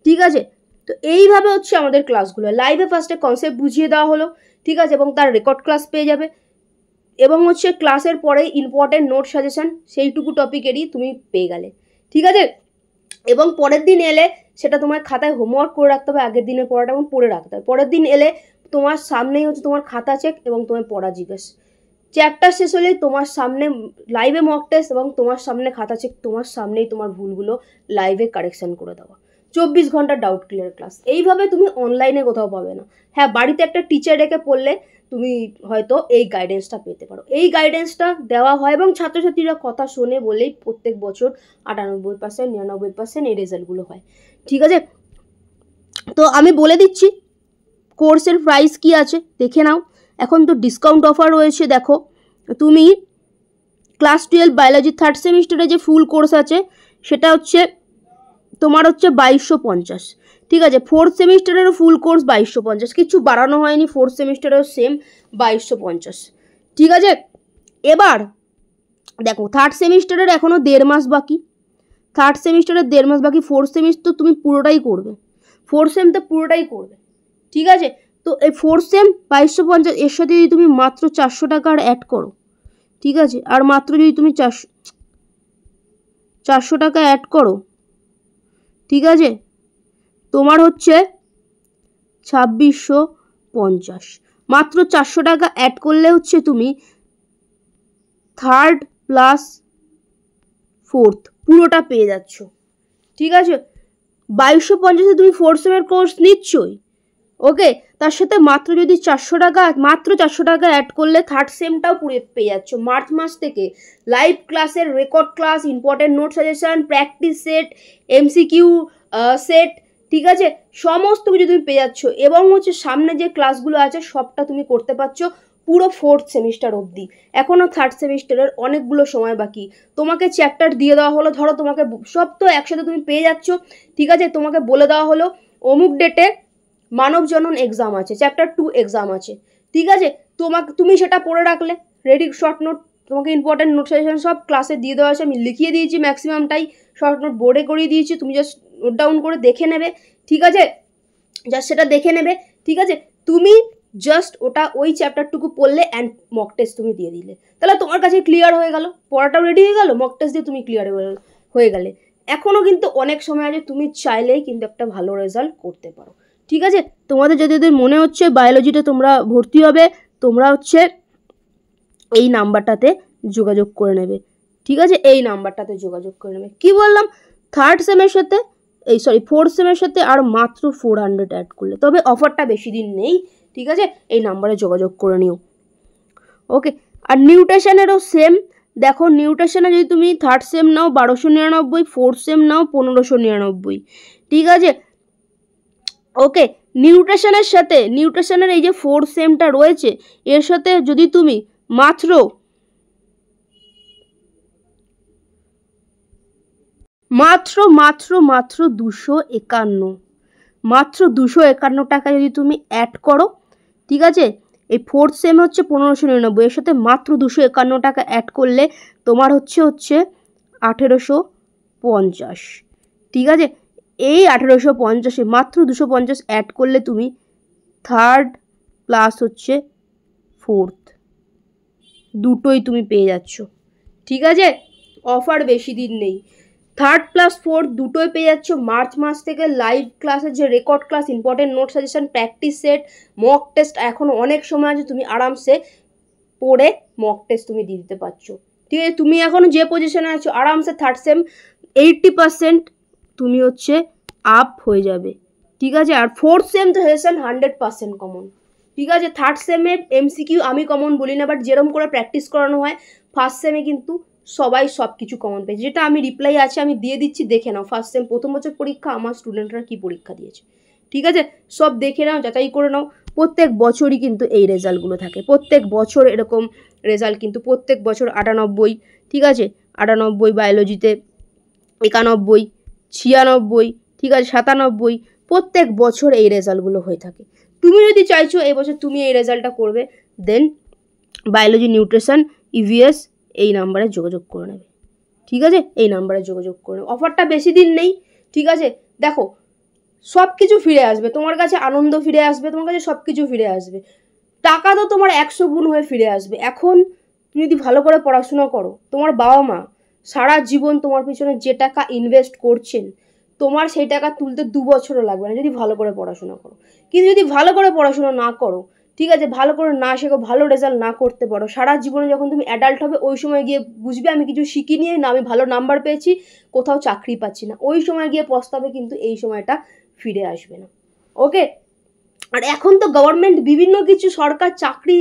ঠিক আছে, তো এইভাবে আমাদের ক্লাসগুলো। লাইভে ফার্স্টে কনসেপ্ট বুঝিয়ে দেওয়া হলো, ঠিক আছে, এবং তার রেকর্ড ক্লাস পেয়ে যাবে, এবং ক্লাসের পরে ইম্পর্টেন্ট নোট সাজেশন সেইটুকু টপিকেরই তুমি পেয়ে গেলে। ঠিক আছে, এবং পরের দিন এলে সেটা তোমার খাতায় হোমওয়ার্ক করে রাখতে হবে, আগের দিনের পড়াটা এবং পড়ে রাখতে হবে। পরের দিন এলে তোমার সামনেই তোমার খাতা চেক এবং তোমার পড়া জিজ্ঞেস। চ্যাপ্টার শেষ হলেই তোমার সামনে লাইভে মক টেস্ট এবং তোমার সামনে খাতা চেক, তোমার সামনেই তোমার ভুলগুলো লাইভে কারেকশন করে দেওয়া। 24 ঘন্টা ডাউট ক্লিয়ার ক্লাস। এইভাবে তুমি অনলাইনে কোথাও পাবে না। হ্যাঁ, বাড়িতে একটা টিচার রেখে পড়লে তুমি হয়তো এই গাইডেন্সটা পেতে পারো। এই গাইডেন্সটা দেওয়া হয় এবং ছাত্রছাত্রীরা কথা শোনে বলেই প্রত্যেক বছর 98%, 99% এই রেজাল্টগুলো হয়। ঠিক আছে, তো আমি বলে দিচ্ছি কোর্সের প্রাইস কি আছে দেখে নাও। এখন তো ডিসকাউন্ট অফার রয়েছে। দেখো, তুমি ক্লাস 12 বায়োলজি থার্ড সেমিস্টারে যে ফুল কোর্স আছে সেটা তোমার 2250। ঠিক আছে, ফোর্থ সেমিস্টারেরও ফুল কোর্স 2250, কিছু বাড়ানো হয়নি। ফোর্থ সেমিস্টারেও সেম 2250। ঠিক আছে, এবার দেখো থার্ড সেমিস্টারের এখনও 1.5 মাস বাকি। থার্ড সেমিস্টারের 1.5 মাস বাকি। ফোর্থ সেমিস্টার তুমি পুরোটাই করবে, ফোর্থ সেম তো পুরোটাই করবে। ঠিক আছে, তো এই ফোর্থ সেম 2250, এর সাথে যদি তুমি মাত্র 400 টাকা আর অ্যাড করো, ঠিক আছে, আর মাত্র যদি তুমি 400 টাকা অ্যাড করো, ঠিক আছে, তোমার 2650। মাত্র 400 টাকা অ্যাড করলে তুমি থার্ড প্লাস ফোর্থ পুরোটা পেয়ে যাচ্ছ। ঠিক আছে, 2250 তুমি ফোর্থ সেমের কোর্স নিচ্ছই। ওকে, তার সাথে মাত্র 400 টাকা অ্যাড করলে থার্ড সেমটাও পুরো পেয়ে যাচ্ছ। মার্চ মাস থেকে লাইভ ক্লাসের record class, important note suggestion, practice set, MCQ set, ঠিক আছে, সমস্ত কিছু তুমি পেয়ে যাচ্ছ। এবং সামনে যে ক্লাসগুলো আছে সবটা তুমি করতে পারছো পুরো ফোর্থ সেমিস্টার অবধি। এখনও থার্ড সেমিস্টারের অনেকগুলো সময় বাকি। তোমাকে চ্যাপ্টার দিয়ে দেওয়া হলো, ধরো তোমাকে সব তো একসাথে তুমি পেয়ে যাচ্ছ। ঠিক আছে, তোমাকে বলে দেওয়া হলো অমুক ডেটে মানব জনন এক্সাম আছে, চ্যাপ্টার 2 এক্সাম আছে। ঠিক আছে, তুমি সেটা পড়ে রাখলে, রেডি শর্ট নোট, তোমাকে ইম্পর্টেন্ট নোট সাজেশন সব ক্লাসে দিয়ে দেওয়া আছে। আমি লিখিয়ে দিয়েছি, ম্যাক্সিমামটাই শর্ট নোট বোর্ডে করিয়ে দিয়েছি, তুমি জাস্ট নোট ডাউন করে দেখে নেবে। ঠিক আছে, জাস্ট সেটা দেখে নেবে। ঠিক আছে, তুমি জাস্ট ওই চ্যাপ্টারটুকু পড়লে অ্যান্ড মক টেস্ট তুমি দিয়ে দিলে, তাহলে তোমার কাছে ক্লিয়ার হয়ে গেল, পড়াটাও রেডি হয়ে গেল, মক টেস্ট দিয়ে তুমি ক্লিয়ার হয়ে গেলে। এখনও কিন্তু অনেক সময় আছে, তুমি চাইলেই কিন্তু একটা ভালো রেজাল্ট করতে পারো। ঠিক আছে, তোমাদের যদি মনে হচ্ছে বায়োলজিতে তোমরা ভর্তি হবে, তোমরা এই নাম্বারটাতে যোগাযোগ করে নেবে। ঠিক আছে, এই নাম্বারটাতে যোগাযোগ করে নেবে। কি বললাম, থার্ড সেমের সাথে ফোর্থ সেমের সাথে আর মাত্র 400 অ্যাড করলে, তবে অফারটা বেশি দিন নেই। ঠিক আছে, এই নাম্বারে যোগাযোগ করে নিও। ওকে, আর নিউট্রিশনেরও সেম দেখো নিউট্রিশনে যদি তুমি থার্ড সেম নাও 1299, ফোর্থ সেম নাও 1599, ঠিক আছে। ওকে, নিউট্রিশনের সাথে নিউট্রিশনের এই যে ফোর্থ সেমটা রয়েছে এর সাথে যদি তুমি মাত্র মাত্র মাত্র মাত্র 251 মাত্র 251 টাকা যদি তুমি অ্যাড করো, ঠিক আছে, এই ফোর্থ সেম হচ্ছে 1599, এর সাথে মাত্র 251 টাকা অ্যাড করলে তোমার হচ্ছে 1850, ঠিক আছে। এই 1850-এ মাত্র 250 অ্যাড করলে তুমি থার্ড প্লাস হচ্ছে ফোর্থ দুটোই তুমি পেয়ে যাচ্ছ, ঠিক আছে। অফার বেশি দিন নেই, থার্ড প্লাস ফোর্থ দুটোই পেয়ে যাচ্ছ মার্চ মাস থেকে। লাইভ ক্লাসের যে record class, important note suggestion, practice set, mock test, এখন অনেক সময় আছে, তুমি আরামসে পড়ে মক টেস্ট তুমি দিয়ে দিতে পারছো, ঠিক আছে। তুমি এখন যে পজিশনে আছো আরামসে থার্ড সেম 80% তুমি হচ্ছে আপ হয়ে যাবে, ঠিক আছে। আর ফোর্থ সেম তো সাজেশন 100% কমন, ঠিক আছে। থার্ড সেমে এমসিকিউ আমি কমন বলি না, বাট যেরকম করে প্র্যাকটিস করানো হয় ফার্স্ট সেমে কিন্তু সবাই সব কিছু কমন পেয়েছে। যেটা আমি রিপ্লাই আছে আমি দিয়ে দিচ্ছি, দেখে নাও। ফার্স্ট সেম প্রথম বছর পরীক্ষা আমার স্টুডেন্টরা কি পরীক্ষা দিয়েছে, ঠিক আছে, সব দেখে নাও, যাচাই করে নাও। প্রত্যেক বছরই কিন্তু এই রেজাল্টগুলো থাকে, প্রত্যেক বছর এরকম রেজাল্ট কিন্তু প্রত্যেক বছর 98, ঠিক আছে, 98 বায়োলজিতে, 91, 96, ঠিক আছে, 97, প্রত্যেক বছর এই রেজাল্টগুলো হয়ে থাকে। তুমি যদি চাইছো এই বছর তুমি এই রেজাল্টটা করবে, দেন বায়োলজি, নিউট্রিশন, ইভিএস এই নাম্বারে যোগাযোগ করে নেবে, ঠিক আছে, এই নাম্বারে যোগাযোগ করে নেবে। অফারটা বেশি দিন নেই, ঠিক আছে। দেখো সব কিছু ফিরে আসবে তোমার কাছে, আনন্দ ফিরে আসবে তোমার কাছে, সব কিছু ফিরে আসবে, টাকা তো তোমার 100 গুণ হয়ে ফিরে আসবে। এখন তুমি যদি ভালো করে পড়াশোনা করো, তোমার বাবা মা সারা জীবন তোমার পিছনে যে টাকা ইনভেস্ট করছেন, তোমার সেই টাকা তুলতে 2 বছরও লাগবে না যদি ভালো করে পড়াশোনা করো। কিন্তু যদি ভালো করে পড়াশোনা না করো, ঠিক আছে, ভালো করে না শেখো, ভালো রেজাল্ট না করতে পারো, সারা জীবনে যখন তুমি অ্যাডাল্ট হবে ওই সময় গিয়ে বুঝবে আমি কিছু শিখিনি, না আমি ভালো নাম্বার পেয়েছি, কোথাও চাকরি পাচ্ছি না, ওই সময় গিয়ে পস্তাবে, কিন্তু এই সময়টা ফিরে আসবে না, ওকে। আর এখন তো গভর্নমেন্ট বিভিন্ন কিছু সরকার চাকরি,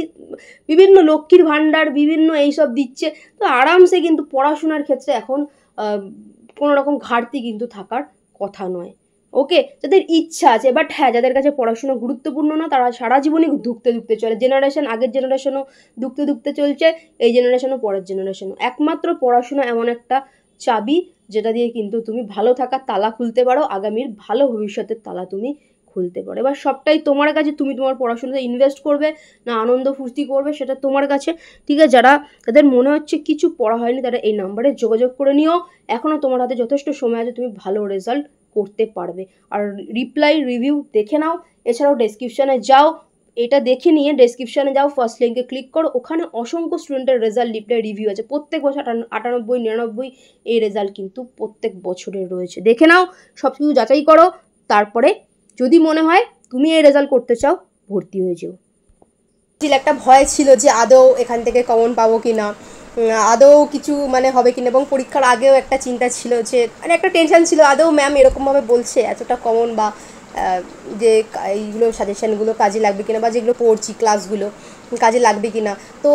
বিভিন্ন লক্ষ্মীর ভাণ্ডার, বিভিন্ন এইসব দিচ্ছে, তো আরামসে কিন্তু পড়াশোনার ক্ষেত্রে এখন কোনো রকম ঘাটতি কিন্তু থাকার কথা নয়, ওকে। যাদের ইচ্ছা আছে, বাট হ্যাঁ যাদের কাছে পড়াশোনা গুরুত্বপূর্ণ না, তারা সারা জীবনই ধুঁকতে চলে, জেনারেশন আগের জেনারেশনও ধুঁকতে চলছে, এই জেনারেশনও পরের জেনারেশনও। একমাত্র পড়াশোনা এমন একটা চাবি যেটা দিয়ে কিন্তু তুমি ভালো থাকার তালা খুলতে পারো, আগামীর ভালো ভবিষ্যতের তালা তুমি খুলতে পারো। এবার সবটাই তোমার কাছে, তুমি তোমার পড়াশোনাতে ইনভেস্ট করবে না আনন্দ ফুর্তি করবে সেটা তোমার কাছে, ঠিক আছে। যাদের মনে হচ্ছে কিছু পড়া হয়নি তারা এই নাম্বারে যোগাযোগ করে নিও, এখনও তোমার হাতে যথেষ্ট সময় আছে, তুমি ভালো রেজাল্ট করতে পারবে। আর রিপ্লাই রিভিউ দেখে নাও, এছাড়াও ডেসক্রিপশানে যাও, এটা দেখে নিয়ে ডেসক্রিপশানে যাও, ফার্স্ট লিঙ্কে ক্লিক করো, ওখানে অসংখ্য স্টুডেন্টের রেজাল্ট রিপ্লাই রিভিউ আছে, প্রত্যেক বছর 98, 99 এই রেজাল্ট কিন্তু প্রত্যেক বছরের রয়েছে, দেখে নাও, সব কিছু যাচাই করো, তারপরে যদি মনে হয় তুমি এই রেজাল্ট করতে চাও ভর্তি হয়ে যেও। একটা ভয় ছিল যে আদৌ এখান থেকে কমন পাবো কি না, আদৌ কিছু মানে হবে কিনা, এবং পরীক্ষার আগেও একটা চিন্তা ছিল যে মানে একটা টেনশন ছিল আদৌ ম্যাম এরকমভাবে বলছে এতটা কমন, বা যে এইগুলো সাজেশানগুলো কাজে লাগবে কিনা, বা যেগুলো পড়ছি ক্লাসগুলো কাজে লাগবে কিনা। তো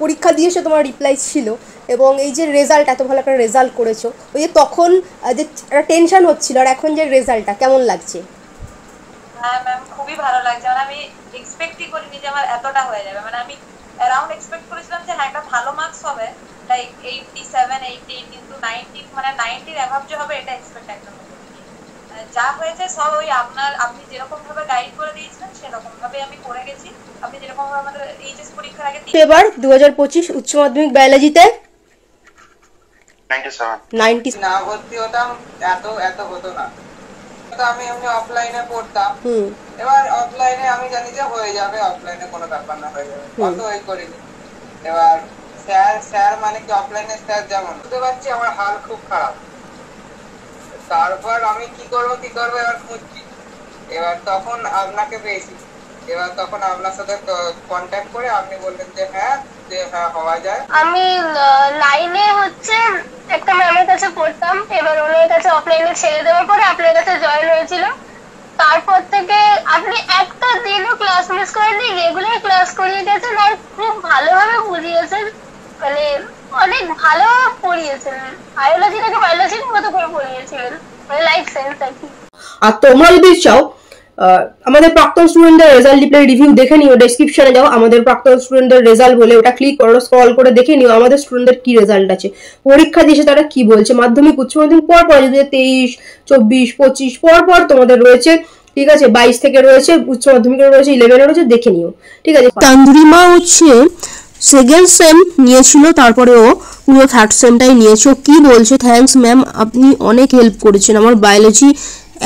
পরীক্ষা দিয়ে এসে তোমার রিপ্লাই ছিল, এবং এই যে রেজাল্ট, এত ভালো একটা রেজাল্ট করেছো, ওই যে তখন যে একটা টেনশন হচ্ছিল, আর এখন যে রেজাল্টটা কেমন লাগছে? হ্যাঁ ম্যাম, খুবই ভালো লাগছে, মানে আমি এক্সপেক্টই করিনি যে আমার এতটা হয়ে যাবে, মানে আমি অ্যারাউন্ড এক্সপেক্ট করেছিলাম যে হ্যাঁ একটা ভালো মার্কস হবে, লাইক 87, 88, কিন্তু 90, মানে 90-র অ্যাভাব যে হবে এটা এক্সপেক্ট একদম করিনি। যা হয়েছে সব ওই আপনি যেরকম ভাবে গাইড করে দিয়েছিলেন সেরকম ভাবে আমি করে গেছি। আপনি যেরকম ভাবে আমাদের এইচএস পরীক্ষার আগে এবার 2025 উচ্চ মাধ্যমিক বায়োলজিতে 97 না ভর্তি হতাম এত হতো না, তো আমি এমনি অফলাইনে পড়তাম, এবার অফলাইনে আমি জানি যে হয়ে যাবে, অফলাইনে কোনো ব্যাপার না, হয়ে যাবে, অত ওই করিনি। এবার স্যার মানে কি অফলাইনে স্যার যেমন বুঝতে পারছি আমার হাল খুব খারাপ, তারপর আমি কি করবো এবার খুঁজছি, এবার তখন আপনাকে পেয়েছি, এবার তখন আপনার সাথে কন্ট্যাক্ট করে আপনি বললেন যে হ্যাঁ হওয়া যায়। আমি 9-এ হচ্ছে একটা ম্যামের কাছে পড়তাম, এবার ওনার কাছে অফলাইনে ছেড়ে দেওয়ার পরে আপনার কাছে জয়েন হয়েছিল, তারপর থেকে আপনি একটা দিনও ক্লাস মিস করেননি, রেগুলার ক্লাস করিয়ে গেছেন, আর খুব ভালোভাবে বুঝিয়েছেন, মানে অনেক ভালো পড়িয়েছিলেন, বায়োলজিটাকে বায়োলজির মতো করে পড়িয়েছিলেন, মানে লাইফ সায়েন্স আর কি। আর তোমরা যদি চাও আমাদের প্রাক্তন স্টুডেন্টদের রেজাল্ট রিভিউ দেখে নিও, ডেসক্রিপশনে যাও, আমাদের প্রাক্তন স্টুডেন্টদের রেজাল্ট বলে ওটা ক্লিক করো, স্ক্রল করে দেখে নিও আমাদের স্টুডেন্টদের কি রেজাল্ট আছে, পরীক্ষা দিয়েছে তারা কি বলছে, মাধ্যমিক উচ্চ মাধ্যমিক পর 2023, 24, 25 পর তোমাদের রয়েছে, ঠিক আছে, 22 থেকে রয়েছে, উচ্চ মাধ্যমিকের রয়েছে, 11 রয়েছে, দেখে নিও, ঠিক আছে। তান্দ্রিমা হচ্ছে সেকেন্ড সেম নিয়েছিল, তারপরে ও পুরো থার্ড সেমটাই নিয়েছে। কি বলছে, থ্যাঙ্কস ম্যাম, আপনি অনেক হেল্প করেছেন। আমার বায়োলজি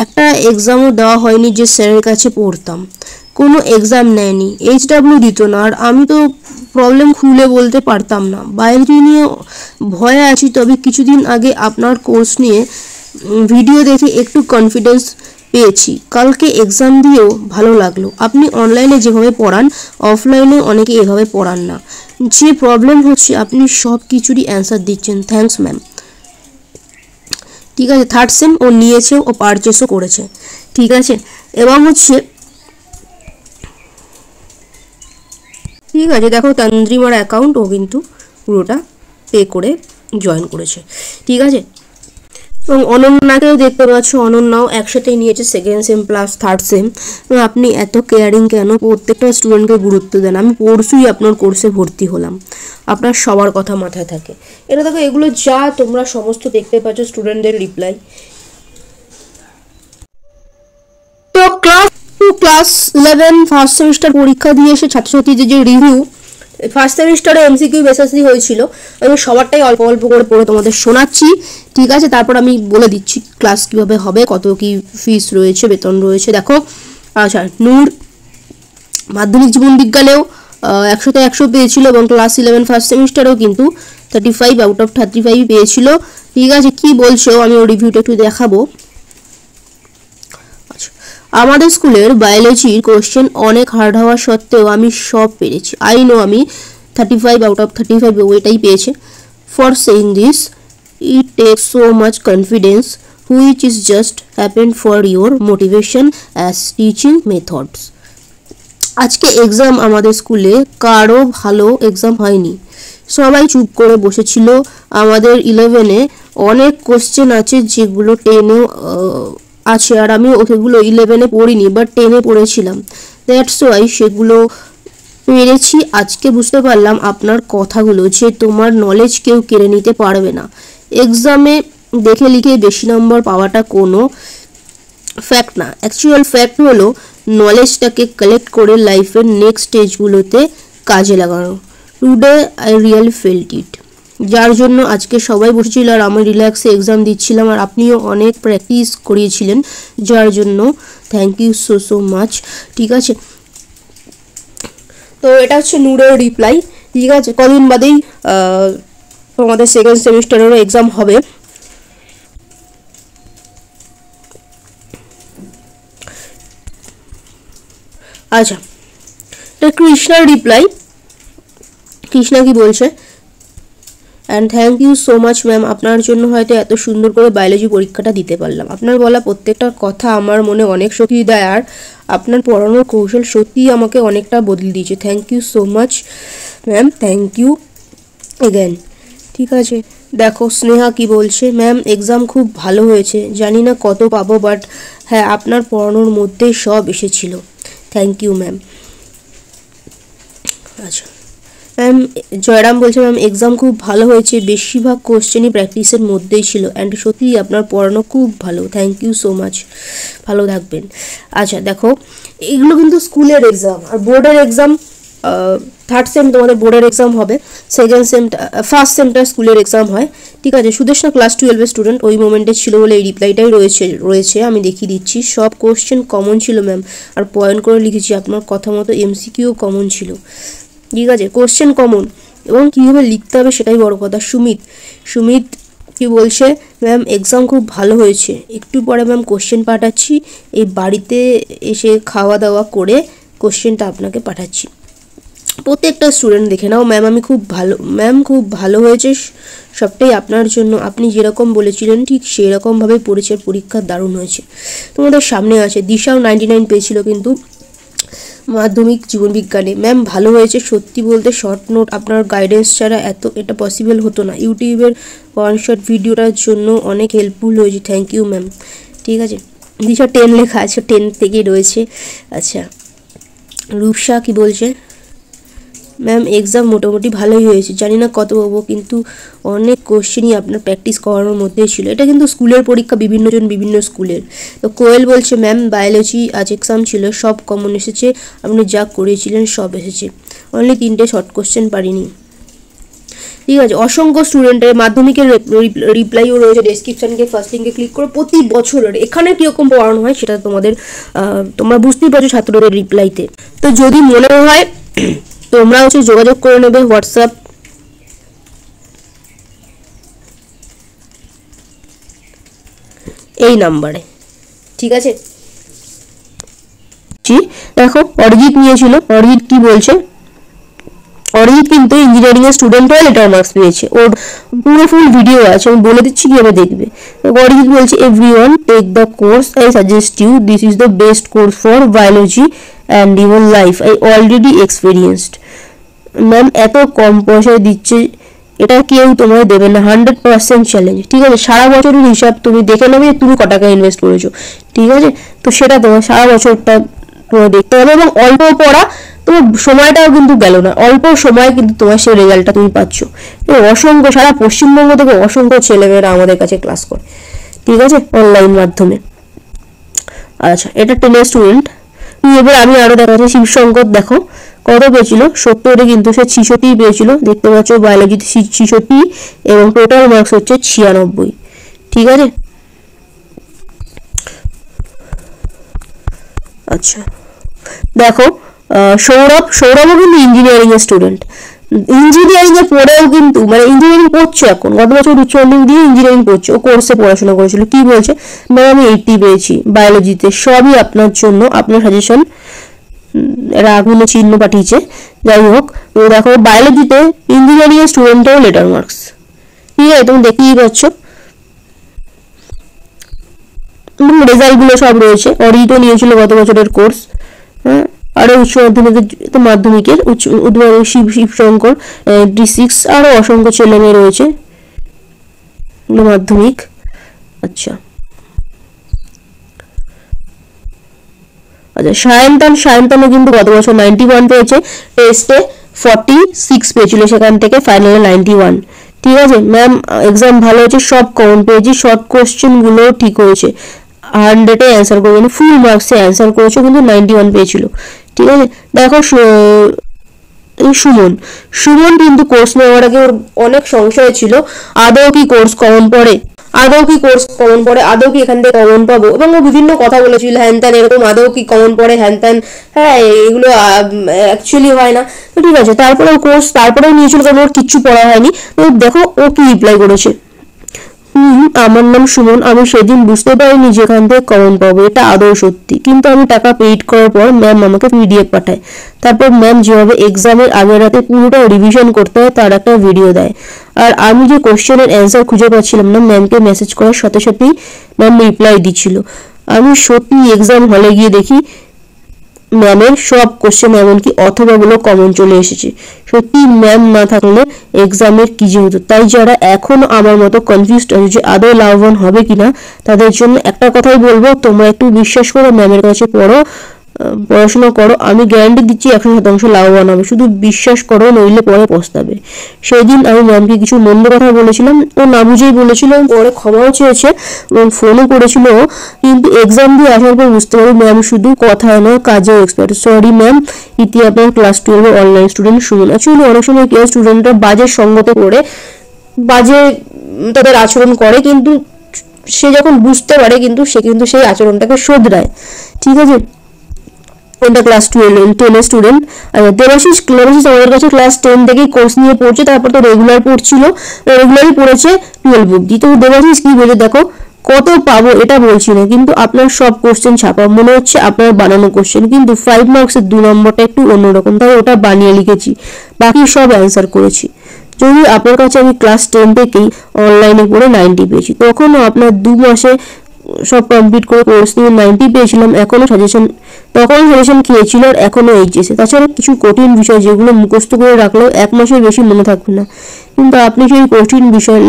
একটা এক্সামও দেওয়া হয়নি, যে স্যারের কাছে পড়তাম, কোনো এক্সাম নেয়নি, HW দিত না, আর আমি তো প্রবলেম খুলে বলতে পারতাম না, বায়োলজি নিয়ে ভয়ে আছি। তবে কিছুদিন আগে আপনার কোর্স নিয়ে ভিডিও দেখে একটু কনফিডেন্স পেয়েছি, কালকে এক্সাম দিয়েও ভালো লাগলো। আপনি অনলাইনে যেভাবে পড়ান অফলাইনে অনেকে এভাবে পড়ান না, যে প্রবলেম হচ্ছে আপনি সব কিছুরই অ্যান্সার দিচ্ছেন, থ্যাঙ্কস ম্যাম। ঠিক আছে, থার্ড সেম ও নিয়েছে, ও পারচেসও করেছে, ঠিক আছে। এবং হচ্ছে ঠিক আছে, দেখো তান্দ্রিমার অ্যাকাউন্ট ও কিন্তু পুরোটা পে করে জয়েন করেছে, ঠিক আছে। এবং অনন্যাকেও দেখতে পাচ্ছ, অনন্যাও একসাথেই নিয়েছে second same plus third same. আপনি এত কেয়ারিং কেন, প্রত্যেকটা স্টুডেন্টকে গুরুত্ব দেন। আমি পরশুই আপনার কোর্সে ভর্তি হলাম, আপনার সবার কথা মাথায় থাকে। এটা দেখো, এগুলো যা তোমরা সমস্ত দেখতে পাচ্ছ স্টুডেন্টদের রিপ্লাই। তো ক্লাস 11 ফার্স্ট সেমিস্টার পরীক্ষা দিয়ে এসে ছাত্রছাত্রীদের যে রিভিউ, ফার্স্ট সেমিস্টারে MCQ বেসিসই হয়েছিল, আমি সবারটাই অল্প অল্প করে পড়ে তোমাদের শোনাচ্ছি, ঠিক আছে। তারপর আমি বলে দিচ্ছি ক্লাস কিভাবে হবে, কত কি ফিস রয়েছে, বেতন রয়েছে। দেখো, আচ্ছা, নূর মাধ্যমিক জীবন বিজ্ঞানেও 100তে 100 পেয়েছিল, এবং ক্লাস 11 ফার্স্ট সেমিস্টারেও কিন্তু 35 আউট অফ 35 পেয়েছিল, ঠিক আছে। কি বলছো আমি ওর রিভিউটা একটু দেখাবো। আমাদের স্কুলের বায়োলজির কোশ্চেন অনেক হার্ড হওয়া সত্ত্বেও আমি সব পেরেছি। আমি 35 আউট অফ 35 ওইটাই পেয়েছে। For saying this it takes so much confidence which is just happened for your motivation as teaching methods. আজকে এক্সাম আমাদের স্কুলে কারো ভালো এক্সাম হয়নি, সবাই চুপ করে বসেছিল। আমাদের 11-এ অনেক কোশ্চেন আছে যেগুলো 10-এও আছে, আর আমি সেগুলো 11-এ পড়িনি, বাট 10-এ পড়েছিলাম, দ্যাটস ওয়াই সেগুলো পেরেছি। আজকে বুঝতে পারলাম আপনার কথাগুলো, যে তোমার নলেজ কেউ কেড়ে নিতে পারবে না। এক্সামে দেখে লিখে বেশি নম্বর পাওয়াটা কোনো ফ্যাক্ট না, অ্যাকচুয়াল ফ্যাক্ট হলো নলেজটাকে কালেক্ট করে লাইফের নেক্সট স্টেজগুলোতে কাজে লাগানো। টুডে আই রিয়েলি ফেল্ট ইট, যার জন্য আজকে সবাই বসেছিল আর আমি রিল্যাক্সে এক্সাম দিচ্ছিলাম, আর আপনিও অনেক প্র্যাকটিস করিয়েছিলেন, যার জন্য থ্যাংক ইউ সো মাচ, ঠিক আছে। তো এটা হচ্ছে নূরের রিপ্লাই, ঠিক আছে। কদিন বাদেই তোমাদের সেকেন্ড সেমিস্টারেরও এক্সাম হবে। আচ্ছা, এটা কৃষ্ণার রিপ্লাই। কৃষ্ণা কি বলছে, and thank you so much ma'am, আপনার জন্য হয়তো এত সুন্দর করে বায়োলজি পরীক্ষাটা দিতে পারলাম। আপনার বলা প্রত্যেকটা কথা আমার মনে অনেক শক্তি দেয়, আর আপনার পড়ানোর কৌশল সত্যিই আমাকে অনেকটা বদলে দিয়েছে। Thank you so much ma'am, thank you again, ঠিক আছে। দেখো স্নেহা কি বলছে, ম্যাম এক্সাম খুব ভালো হয়েছে, জানি না কত পাবো, বাট হ্যাঁ আপনার পড়ানোর মধ্যে সব এসেছিল, থ্যাংক ইউ ম্যাম। আচ্ছা ম্যাম, জয়রাম বলছে ম্যাম এক্সাম খুব ভালো হয়েছে, বেশিরভাগ কোশ্চেনই প্র্যাকটিসের মধ্যেই ছিল, অ্যান্ড সত্যিই আপনার পড়ানো খুব ভালো, থ্যাংক ইউ সো মাচ, ভালো থাকবেন। আচ্ছা দেখো, এগুলো কিন্তু স্কুলের এক্সাম, আর বোর্ডের এক্সাম থার্ড সেম তোমাদের বোর্ডের এক্সাম হবে, সেকেন্ড সেমটা ফার্স্ট সেমটা স্কুলের এক্সাম হয়, ঠিক আছে। সুদেশনা ক্লাস 12-এর স্টুডেন্ট, ওই মোমেন্টে ছিল বলে এই রিপ্লাইটাই রয়েছে আমি দেখিয়ে দিচ্ছি। সব কোশ্চেন কমন ছিল ম্যাম, আর পয়েন্ট করে লিখেছি, আপনার কথা মতো MCQ কমন ছিল, ঠিক আছে। কোশ্চেন কমন এবং কীভাবে লিখতে হবে সেটাই বড় কথা। সুমিত কি বলছে, ম্যাম এক্সাম খুব ভালো হয়েছে, একটু পরে ম্যাম কোশ্চেন পাঠাচ্ছি, এই বাড়িতে এসে খাওয়া দাওয়া করে কোশ্চেনটা আপনাকে পাঠাচ্ছি। প্রত্যেকটা স্টুডেন্ট দেখে নাও, ম্যাম খুব ভালো হয়েছে, সবটাই আপনার জন্য, আপনি যেরকম বলেছিলেন ঠিক সেই রকমভাবে পড়েছে, পরীক্ষা দারুণ হয়েছে। তোমাদের সামনে আছে দিশাও 99 পেয়েছিল, কিন্তু মাধ্যমিক জীবনবিজ্ঞানে। ম্যাম ভালো হয়েছে, সত্যি বলতে শর্ট নোট আপনার গাইডেন্স ছাড়া এটা পসিবল হতো না। ইউটিউবের ওয়ান শট ভিডিওটার জন্য অনেক হেল্পফুল হয়েছে, থ্যাংক ইউ ম্যাম। ঠিক আছে, দিশা 10 লেখা আছে, 10 থেকেই রয়েছে। আচ্ছা, রূপসা কি বলছে? ম্যাম এক্সাম মোটামুটি ভালোই হয়েছে, জানি না কত পাবো, কিন্তু অনেক কোশ্চেনই আপনার প্র্যাকটিস করানোর মধ্যেই ছিল। এটা কিন্তু স্কুলের পরীক্ষা, বিভিন্ন স্কুলের। তো কোয়েল বলছে ম্যাম বায়োলজি আজ এক্সাম ছিল, সব কমন এসেছে, আপনি যা করেছিলেন সব এসেছে, অনলি 3টে শর্ট কোশ্চেন পারিনি। ঠিক আছে, অসংখ্য স্টুডেন্টের মাধ্যমিকের রিপ্লাইও রয়েছে ডেসক্রিপশনকে ফার্স্ট লিঙ্কে ক্লিক করে। প্রতি বছরের এখানে কীরকম পড়ানো হয় সেটা তোমরা বুঝতেই পারছো ছাত্রদের রিপ্লাইতে। তো যদি মনে হয় তোমরা যোগাযোগ করে নেবে হোয়াটসঅ্যাপ এই নাম্বারে। ঠিক আছে, দেখো অরিজিৎ নিয়েছিল, অরিজিৎ কি বলছে? অরিজিৎ কিন্তু ইঞ্জিনিয়ারিং এর স্টুডেন্ট হয়ে লেটার মার্কস পেয়েছে, ওর পুরো ফুল ভিডিও আছে, আমি বলে দিচ্ছি কিভাবে দেখবে। অরিজিৎ বলছে everyone take the course, I suggest you, this is the best course for biology and even life, I already experienced. Ma'am এত কম পয়সায় দিচ্ছে, এটা কেউ তোমায় দেবে না, 100% চ্যালেঞ্জ। ঠিক আছে, সারা বছরের হিসাব তুমি দেখে নেবে তুমি ক টাকা ইনভেস্ট করেছো। ঠিক আছে, তো সেটা তোমার সারা বছরটা তোমার দেখতে হবে, এবং অল্প পড়া তোমার সময়টাও কিন্তু গেল না, অল্প সময় কিন্তু তোমার সেই রেজাল্টটা তুমি পাচ্ছ। অসংখ্য সারা পশ্চিমবঙ্গ থেকে অসংখ্য ছেলেমেয়েরা আমাদের কাছে ক্লাস করে, ঠিক আছে, অনলাইন মাধ্যমে। আচ্ছা, এটা 10 স্টুডেন্ট। এবার আমি আরো দেখাচ্ছি, শিবশঙ্কর দেখো কত পেয়েছিল, 70-এ কিন্তু সে 66 পেয়েছিল, দেখতে পাচ্ছ বায়োলজিতে 66 এবং টোটাল মার্কস হচ্ছে 96। ঠিক আছে, আচ্ছা দেখো সৌরভও কিন্তু ইঞ্জিনিয়ারিং এর স্টুডেন্ট, ইঞ্জিনিয়ারিং এ পড়েও কিন্তু মানে ইঞ্জিনিয়ারিং পড়ছে এখন, গত বছর উচ্চ মাধ্যমিক দিয়ে ইঞ্জিনিয়ারিং পড়ছে, ও কোর্সে পড়াশোনা করেছিল। কি বলছে? ম্যাম আমি 80 পেয়েছি বায়োলজিতে, সবই আপনার জন্য, আপনার সাজেশন, আগুনে চিহ্ন পাঠিয়েছে। যাই হোক, তো দেখো বায়োলজিতে ইঞ্জিনিয়ারিং এর স্টুডেন্টেও লেটার মার্কস। ঠিক আছে, তুমি দেখতেই পাচ্ছ রেজাল্ট গুলো সব রয়েছে। অরিজিৎও নিয়েছিল গত বছরের কোর্স। হ্যাঁ, আরো উচ্চ মাধ্যমিকের শিবশঙ্কর 86, আরো অসংখ্য ছেলে মেয়ে রয়েছে মাধ্যমিক। আচ্ছা আচ্ছা, সায়ন্তানও কিন্তু গত বছর 91 পেয়েছে, টেস্টে 46 পেয়েছিল, সেখান থেকে ফাইনালে 91। ঠিক আছে ম্যাম, এক্সাম ভালো হয়েছে, সব কমন পেয়েছি, শর্ট কোশ্চেন গুলো ঠিক হয়েছে, 100-এ অ্যান্সার করবে, মানে ফুল মার্কসে অ্যান্সার করেছে, কিন্তু 91 পেয়েছিল। ঠিক আছে, দেখো সুমন কিন্তু কোর্স নেওয়ার আগে ওর অনেক সংশয় ছিল, আদৌ কি কোর্স কমন পড়ে, আদৌ কি এখান থেকে কমন পাবো, এবং ও বিভিন্ন কথা বলেছিল হ্যান ত্যান এরকম, আদৌ কি কমন পড়ে হ্যান ত্যান, হ্যাঁ এগুলো অ্যাকচুয়ালি হয় না। তো ঠিক আছে, তারপরেও নিয়েছিল, কারণ ওর কিচ্ছু পড়া হয়নি। তো দেখো ও কি রিপ্লাই করেছে, আমার নাম সুমন, আমি সেদিন বুঝতে পারিনি যেখান থেকে কমন পাবো, এটা আদৌ সত্যি, কিন্তু আমি টাকা পেইড করার পর ম্যাম আমাকে পিডিএফ পাঠায়, তারপর ম্যাম যেভাবে এক্সামের আগের রাতে পুরোটা রিভিশন করতে হয় তার একটা ভিডিও দেয়, আর আমি যে কোশ্চেনের অ্যান্সার খুঁজে পাচ্ছিলাম না, ম্যামকে মেসেজ করার সাথে সাথেই ম্যাম রিপ্লাই দিচ্ছিল। আমি সত্যি এক্সাম হলে গিয়ে দেখি ম্যামের সব কোশ্চেন এমনকি অথবাগুলো কমন চলে এসেছে। সত্যি ম্যাম না থাকলে এক্সামের কি যে হতো। তাই যারা এখনো আমার মতো কনফিউজড আছে যে আদৌ লাভবান হবে কিনা, তাদের জন্য একটা কথাই বলবো, তোমরা একটু বিশ্বাস করো, ম্যামের কাছে পড়াশোনা করো, আমি গ্যারান্টি দিচ্ছি 100% লাভবান হবে, শুধু বিশ্বাস করো, নইলে পরে পস্তাবে। সেই দিন আমি ম্যামকে কিছু মন্দ কথা বলেছিলাম, ও না বুঝেই বলেছিল, পরে ক্ষমাও চেয়েছে এবং ফোনও করেছিল, কিন্তু এক্সাম দিয়ে আসার পর বুঝতে পারি ম্যাম শুধু কথায় নয় কাজেও এক্সপার্ট। সরি ম্যাম, ইতি আপনার ক্লাস 12 অনলাইন স্টুডেন্ট শুনুন। অ্যাকচুয়ালি অনেক সময় কেউ স্টুডেন্টরা বাজে সঙ্গতে করে বাজে তাদের আচরণ করে, কিন্তু সে যখন বুঝতে পারে কিন্তু সে সেই আচরণটাকে শোধরায়। ঠিক আছে, এটা ক্লাস 10 স্টুডেন্ট। দেবাশিস আমাদের কাছে ক্লাস 10 থেকেই কোর্স নিয়ে পড়ছে, তারপর তো রেগুলারই পড়েছে 12 অব্দি। তো দেবাশিস কি বলে, দেখো কত পাবো এটা বলছি না, কিন্তু আপনার সব কোশ্চেন ছাপা মনে হচ্ছে আপনার বানানো কোশ্চেন, কিন্তু 5 মার্কসের 2 নম্বরটা একটু অন্যরকম, তাই ওটা বানিয়ে লিখেছি, বাকি সব অ্যান্সার করেছি। যদি আপনার কাছে আমি ক্লাস 10 থেকেই অনলাইনে পড়ে 90 পেয়েছি, তখনও আপনার 2 মাসে সব কমপ্লিট করে কোর্স নিয়ে 90 পেয়েছিলাম। তখন সাজেশন খেয়েছিল আর এখনও এইচএসে। তাছাড়া কিছু কঠিন বিষয় যেগুলো মুখস্থ করে রাখলেও 1 মাসের বেশি মনে থাকবে না, কিন্তু আপনি সেই কঠিন বিষয়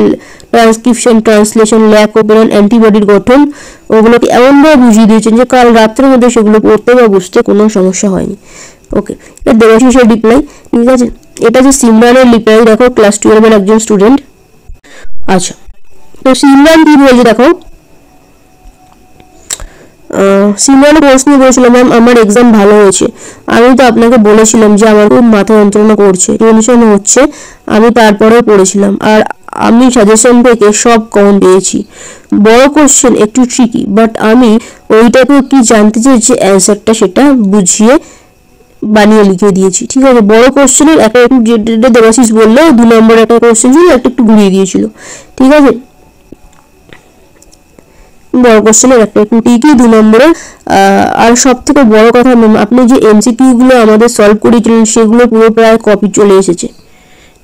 ট্রান্সক্রিপশন, ট্রান্সলেশন, ল্যাক ওপেরন, অ্যান্টিবডির গঠন ওগুলোকে এমনভাবে বুঝিয়ে দিয়েছেন যে কাল রাত্রের মধ্যে সেগুলো পড়তে বা বুঝতে কোনো সমস্যা হয়নি। ওকে, এটা দেবাশিসের রিপ্লাই। ঠিক আছে, এটা যে সিমরানের রিপ্লাই, দেখো ক্লাস 12 একজন স্টুডেন্ট। আচ্ছা, তো সিমরান কি বলছে দেখো, সিমরান কোর্স নিয়ে বলেছিলাম ম্যাম আমার এক্সাম ভালো হয়েছে। আমি তো আপনাকে বলেছিলাম যে আমার খুব মাথা যন্ত্রণা করছে, টেনশন হচ্ছে, আমি তারপরেও পড়েছিলাম আর আমি সাজেশন থেকে সব কমন পেয়েছি। বড় কোশ্চেন একটু ট্রিকি, বাট আমি ওইটাকে কি জানতে চেয়েছি অ্যান্সারটা সেটা বুঝিয়ে বানিয়ে লিখে দিয়েছি। ঠিক আছে, বড় কোশ্চেনের একটা একটু যেটা দেবাশিস বললো 2 নম্বর একটা কোশ্চেন ছিল, একটা একটু ঘুরিয়ে দিয়েছিল। ঠিক আছে, বড় কোশ্চেনের একটা একটু ঠিকই 2 নম্বরে। আর সব থেকে বড় কথা ম্যাম, আপনি যে এমসিকিউ গুলো আমাদের সলভ করেছিলেন সেগুলো পুরো প্রায় কপি চলে এসেছে।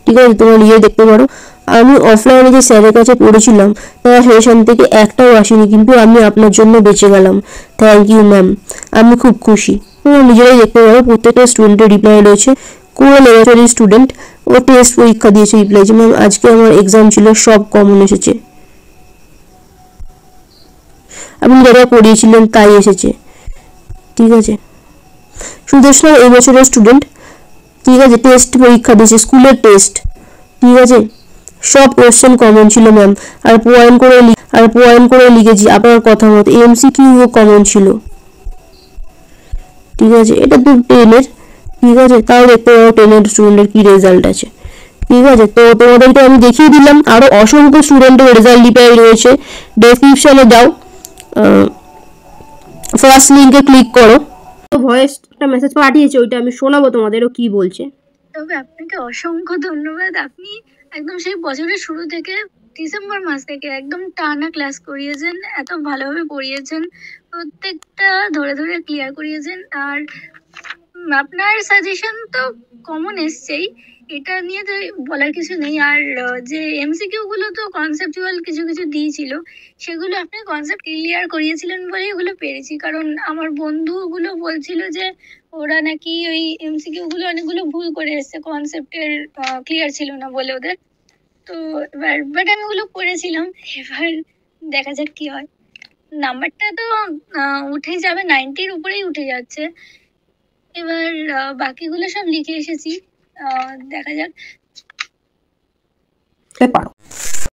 ঠিক আছে, তোমরা নিয়ে দেখতে পারো। আমি অফলাইনে যে স্যারের কাছে পড়েছিলাম তার সেশন থেকে একটাও আসেনি, কিন্তু আমি আপনার জন্য বেঁচে গেলাম। থ্যাংক ইউ ম্যাম, আমি খুব খুশি। তোমরা নিজেরাই দেখতে পারো, প্রত্যেকটা স্টুডেন্টের রিপ্লাই রয়েছে। কোনো লেবরেটরি স্টুডেন্ট ও টেস্ট পরীক্ষা দিয়েছে, রিপ্লাই যে ম্যাম আজকে আমার এক্সাম ছিল, সব কমন এসেছে, আপনি যারা পড়িয়েছিলেন তাই এসেছে। ঠিক আছে, সুদেশনা এই বছরের স্টুডেন্ট। ঠিক আছে, টেস্ট পরীক্ষা দিয়েছে, স্কুলের টেস্ট। ঠিক আছে, সব কোশ্চেন কমন ছিল ম্যাম, আর পয়েন্ট করে লিখেছি আপনার কথা মতো। এমসিকিউ কমন ছিল। ঠিক আছে, এটা তো 10-এর। ঠিক আছে, তাও দেখতে পাবো 10-এর স্টুডেন্টের কি রেজাল্ট আছে। ঠিক আছে, তো তোমাদেরকে আমি দেখিয়ে দিলাম, আরো অসংখ্য স্টুডেন্টের রেজাল্ট লিপাই রয়েছে। ডেসক্রিপশনে যাও, ফার্স্ট লিঙ্কে ক্লিক করো। ভয়েস একটা মেসেজ পাঠিয়েছে, ওইটা আমি শোনাবো তোমাদেরও কি বলছে। তবে আপনাকে অসংখ্য ধন্যবাদ। আপনি একদম সেই বছরের শুরু থেকে ডিসেম্বর মাস থেকে একদম টানা ক্লাস করিয়েছেন, এত ভালোভাবে পড়িয়েছেন, প্রত্যেকটা ধরে ধরে ক্লিয়ার করিয়েছেন। আর আপনার সাজেশন তো কমন এসছেই, এটা নিয়ে তো বলার কিছু নেই। আর যে এমসিকিউ গুলো তো কনসেপচুয়াল কিছু কিছু দিয়েছিল, সেগুলো আপনি কনসেপ্ট ক্লিয়ার করিয়েছিলেন বলেই ওগুলো পেরেছি। কারণ আমার বন্ধুগুলো বলছিল যে ওরা নাকি ওই এমসিকিউ গুলো অনেকগুলো ভুল করে এসছে, কনসেপ্টের ক্লিয়ার ছিল না বলে ওদের। তো বাট আমি ওগুলো করেছিলাম, এবার দেখা যাক কি হয়। নাম্বারটা তো উঠে যাবে, 90-র উপরেই উঠে যাচ্ছে। এবার বাকিগুলো সব লিখে এসেছি, দেখা যাক। পারো।